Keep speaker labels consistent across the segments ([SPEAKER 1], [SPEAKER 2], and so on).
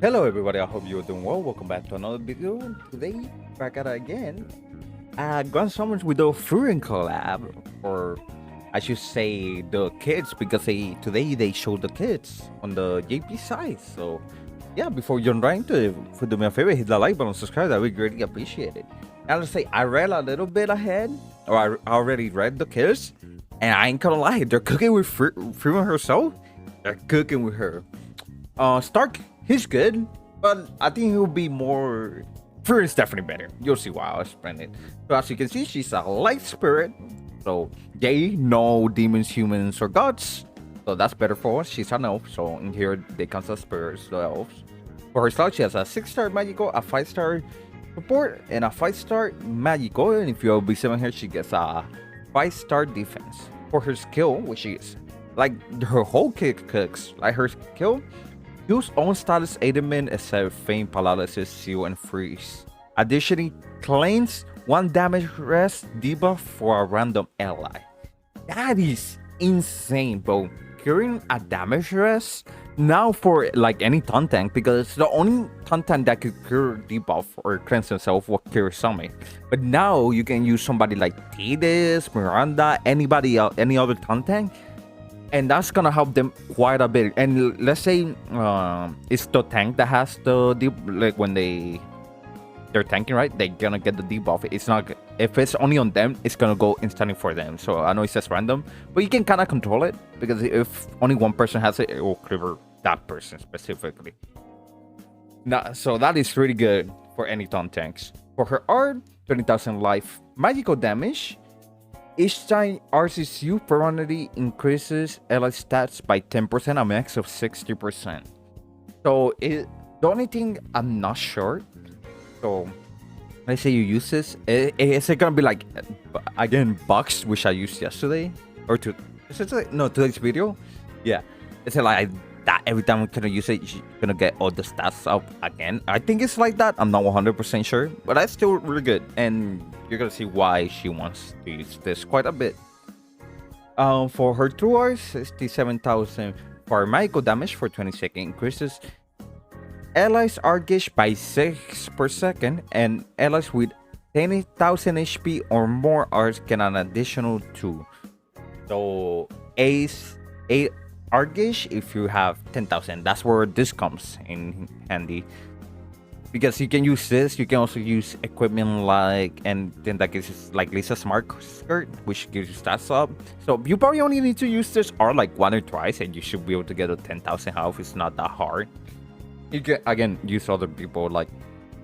[SPEAKER 1] Hello everybody, I hope you're doing well. Welcome back to another video. Today, back at it again. Gun Summons with the Frieren collab, or I should say the kids, because today they showed the kids on the JP side. So yeah, before you jump right into it, if you do me a favor, hit the like button, subscribe, that we greatly appreciate it. And let's say I read a little bit ahead, or I already read the kids, and I ain't gonna lie, they're cooking with Frieren herself. They're cooking with her. Stark, he's good, but I think he'll be more. Fear is definitely better. You'll see why I'll explain it. So as you can see, she's a light spirit. So they no demons, humans, or gods. So that's better for us. She's an elf. So in here they count as spirits, the elves. For her style, she has a 6-star magical, a 5-star support, and a 5-star magical. And if you're B7 here, she gets a 5-star defense. For her skill, which is like her whole kick cooks, like her skill. Use own status element except Feign, Paralysis, Seal, and Freeze. Additionally, claims 1 damage rest debuff for a random ally. That is insane, bro. Curing a damage rest now for like any taunt tank, because the only taunt tank that could cure debuff or cleanse himself was cure Summit. But now you can use somebody like Tidus, Miranda, anybody else, any other taunt tank, and that's gonna help them quite a bit. And let's say it's the tank that has the deep, like when they're tanking, right, they're gonna get the debuff. It's not, if it's only on them, it's gonna go instantly for them. So I know it says random, but you can kind of control it, because if only one person has it, it will clear that person specifically. Now, so that is really good for any taunt tanks. For her art, 20,000 life magical damage. Each time RCCU permanently increases ally stats by 10%, a max of 60%. So the only thing I'm not sure, so let's say you use this, is it gonna be like, again, bugs, which I used yesterday, or today's video? Yeah, is it like that every time you're gonna use it, you're gonna get all the stats up again? I think it's like that. I'm not 100% sure, but that's still really good, and you're gonna see why she wants to use this quite a bit. For her 2 hours, 67,000 for magical damage for 20 seconds, increases allies are gauge by 6 per second, and allies with 10,000 HP or more are get an additional 2. So ace 8 Argish if you have 10,000. That's where this comes in handy, because you can use this. You can also use equipment like, and then that gives like Lisa Smart Skirt, which gives you stats up. So you probably only need to use this art like 1 or twice, and you should be able to get a 10,000 health. It's not that hard. You can again use other people like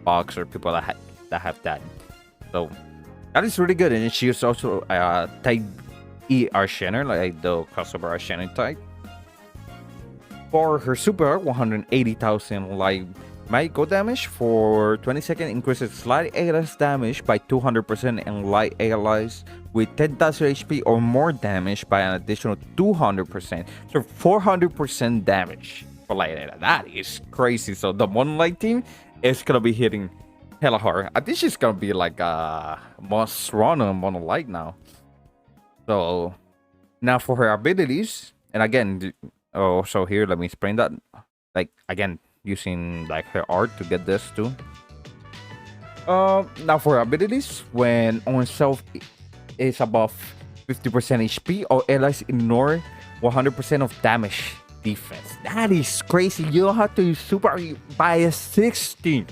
[SPEAKER 1] Fox or people that have that. So that is really good. And she is also type E Arshener, like the crossover Arshener type. For her super, 180,000 light magical damage for 20 seconds, increases light allies damage by 200%, and light allies with 10,000 HP or more damage by an additional 200%. So 400% damage for light allies. That is crazy. So the Moonlight team is gonna be hitting hella hard. I think she's gonna be like a must run on Monolight now. So now for her abilities, and again, so here, let me explain that. Like, again, using like her art to get this too. Now for abilities, when on self is above 50% HP, or allies ignore 100% of damage defense. That is crazy. You don't have to use super by a 16.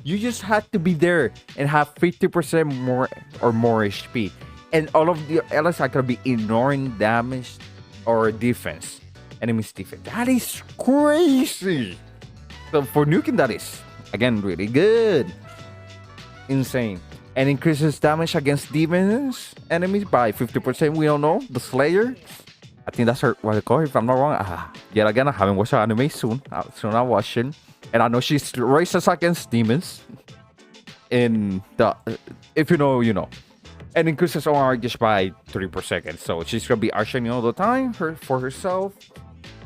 [SPEAKER 1] You just have to be there and have 50% more or more HP, and all of the allies are gonna be ignoring damage or defense. Enemy's defense. That is crazy. So for nuking, that is again really good. Insane. And increases damage against demons enemies by 50%. We all know the Slayer. I think that's her, what they call her, if I'm not wrong. Yet again, I haven't watched her anime soon. Soon I'll watch it. And I know she's races against demons. In the, if you know, you know. And increases OR just by 3 per second. So she's gonna be arching all the time for herself.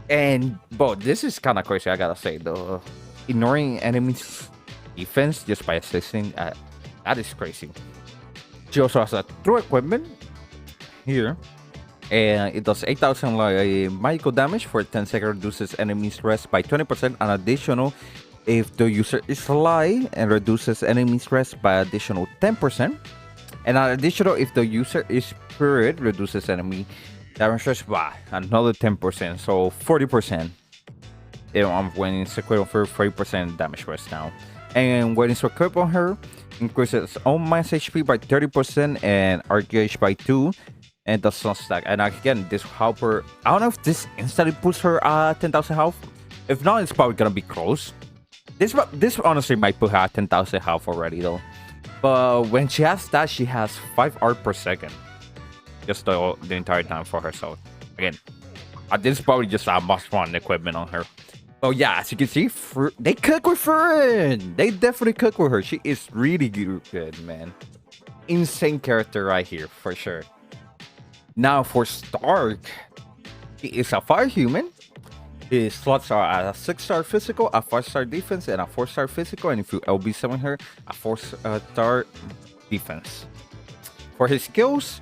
[SPEAKER 1] And but this is kind of crazy, I gotta say. The ignoring enemies defense just by assisting, that is crazy. She also has a true equipment here, and it does 8,000 magical damage for 10 seconds, reduces enemies rest by 20%, an additional if the user is alive and reduces enemy stress by additional 10%. And an additional if the user is spirit reduces enemy damage stress by another 10%, so 40%. When it's equipped for 40% damage stress now. And when it's equipped on her, increases own max HP by 30% and RGH by 2, and does not stack. And again, this help her. I don't know if this instantly puts her 10,000 health. If not, it's probably gonna be close. This honestly might put her at 10,000 health already though. But when she has that, she has 5 art per second, just the entire time for herself. Again, this is probably just a must-run equipment on her. Oh yeah, as you can see, they cook with Frieren. They definitely cook with her. She is really good, man. Insane character right here, for sure. Now for Stark, he is a fire human. His slots are a 6-star physical, a 5-star defense, and a 4-star physical. And if you LB summon her, a 4-star defense. For his skills,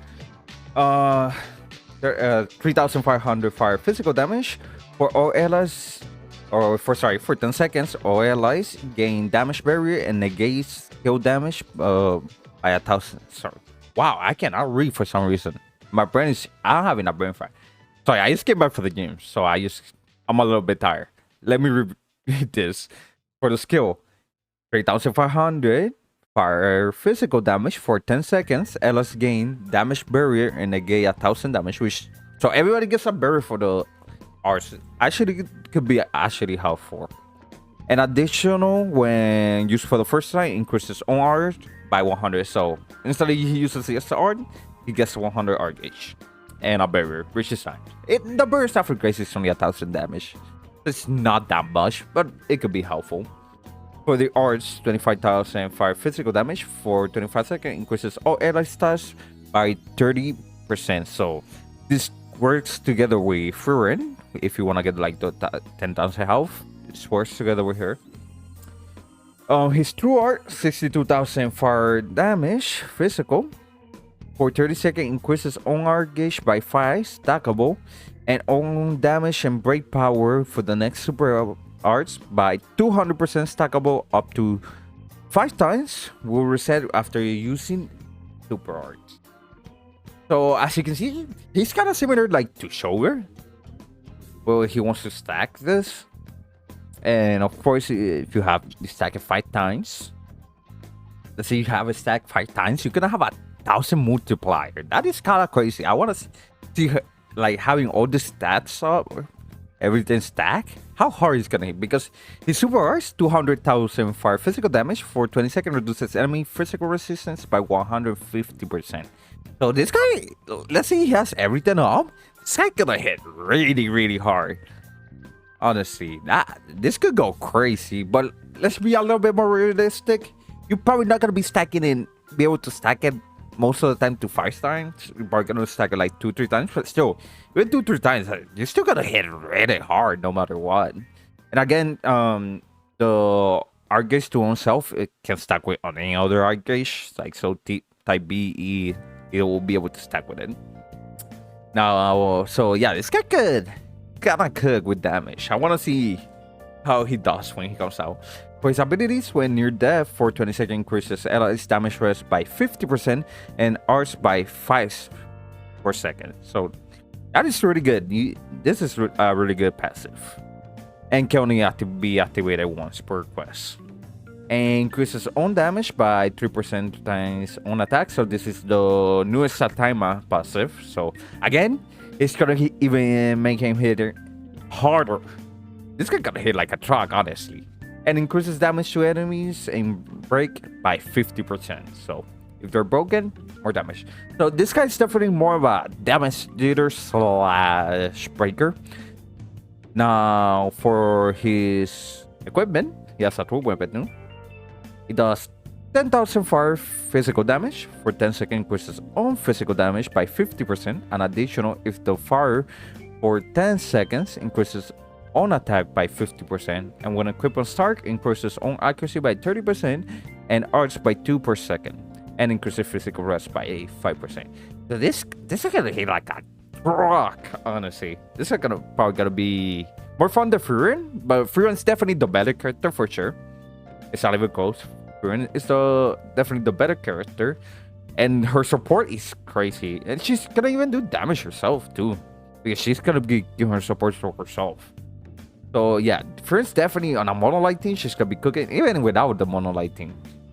[SPEAKER 1] there 3,500 fire physical damage. For all allies, for 10 seconds, all allies gain damage barrier and negates skill damage by 1,000. Sorry, wow, I cannot read for some reason. My brain is, I'm having a brain fry. Sorry, I just came back for the game, so I'm a little bit tired. Let me repeat this. For the skill, 3,500 fire physical damage for 10 seconds. Allies gain damage barrier and negate 1,000 damage, so everybody gets a barrier for the arts. Actually, it could be actually helpful. An additional when used for the first time increases own art by 100. So instead of he uses the art, he gets 100 art each and a barrier, which is fine. The barrier stuff for Grace is only 1,000 damage. It's not that much, but it could be helpful. For the arts, 25,000 fire physical damage for 25 seconds increases all ally stats by 30%. So this works together with Frieren. If you want to get like the 10,000 health, it works together with her. His true art, 62,000 fire damage physical. For 30 seconds, increases own art gauge by 5, stackable, and own damage and break power for the next super arts by 200% stackable up to 5 times. Will reset after using super arts. So as you can see, he's kind of similar like to Shower. Well, he wants to stack this, and of course, if you have the stack it 5 times, let's say you have a stack 5 times, you're gonna have a 1,000 multiplier. That is kind of crazy. I want to see her, like having all the stats up, everything stack. How hard is gonna hit? Because his super arts, 200,000 fire physical damage for 20 seconds, reduces enemy physical resistance by 150%. So this guy, let's say he has everything up, this guy gonna hit really hard. Honestly, this could go crazy. But let's be a little bit more realistic. You're probably not gonna be be able to stack it most of the time to 5 times. You're probably gonna stack it like 2-3 times, but still, even 2-3 times, you're still gonna hit really hard no matter what. And again, the art gauge to oneself, it can stack with on any other art gauge, like so type B, E, it will be able to stack with it. Now, so yeah, this guy could kinda cook with damage. I wanna see how he does when he comes out. For his abilities, when near death, for 20 seconds increases allies damage rest by 50% and arts by 5 per second. So that is really good. This is a really good passive, and can only be activated once per quest. And increases own damage by 3% times own attack. So this is the newest Satima passive. So again, it's gonna even make him hit harder. This guy gonna hit like a truck, honestly. And increases damage to enemies and break by 50%. So if they're broken, more damage. So this guy's definitely more of a damage dealer / breaker. Now for his equipment, he has a true weapon too. It does 10,000 fire physical damage for 10 seconds, increases own physical damage by 50%. And additional, if the fire for 10 seconds increases own attack by 50%, and when equipped on Stark, increases own accuracy by 30% and arts by 2 per second, and increases physical rest by 5%. So this is gonna hit like a truck, honestly. This is probably gonna be more fun than Frieren, but Frieren's definitely the better character for sure. It's not even close. Frieren is definitely the better character, and her support is crazy, and she's gonna even do damage herself too, because she's gonna be giving her support to herself. So yeah, Frieren's definitely on a monolith team. She's gonna be cooking even without the monolith team.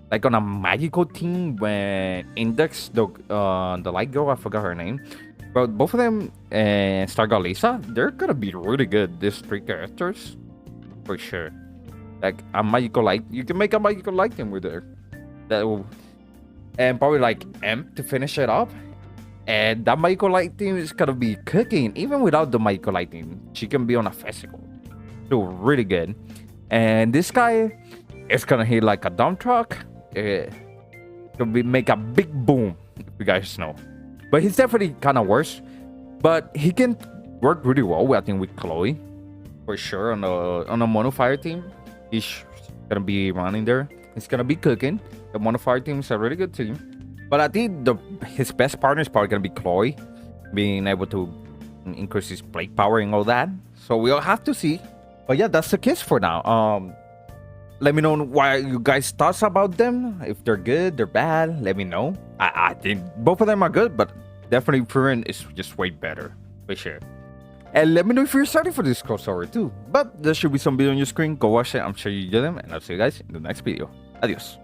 [SPEAKER 1] Like on a magical team, when Index the light girl, I forgot her name, but both of them and Stargalisa, they're gonna be really good. These three characters, for sure. Like a magical light, you can make a magical light team with her. That will, and probably like M to finish it up. And that magical light team is gonna be cooking even without the magical light team. She can be on a physical, so really good. And this guy is gonna hit like a dump truck. Could be make a big boom, if you guys know. But he's definitely kind of worse. But he can work really well, I think, with Chloe, for sure. On a mono fire team, he's gonna be running there. He's gonna be cooking. The mono fire team is a really good team. But I think his best partner is probably gonna be Chloe, being able to increase his plate power and all that. So we'll have to see. But yeah, that's the case for now. Let me know what you guys thoughts about them. If they're good, they're bad, let me know. I think both of them are good, but definitely Frieren is just way better, for sure. And let me know if you're excited for this crossover too. But there should be some video on your screen. Go watch it. I'm sure you do them. And I'll see you guys in the next video. Adios.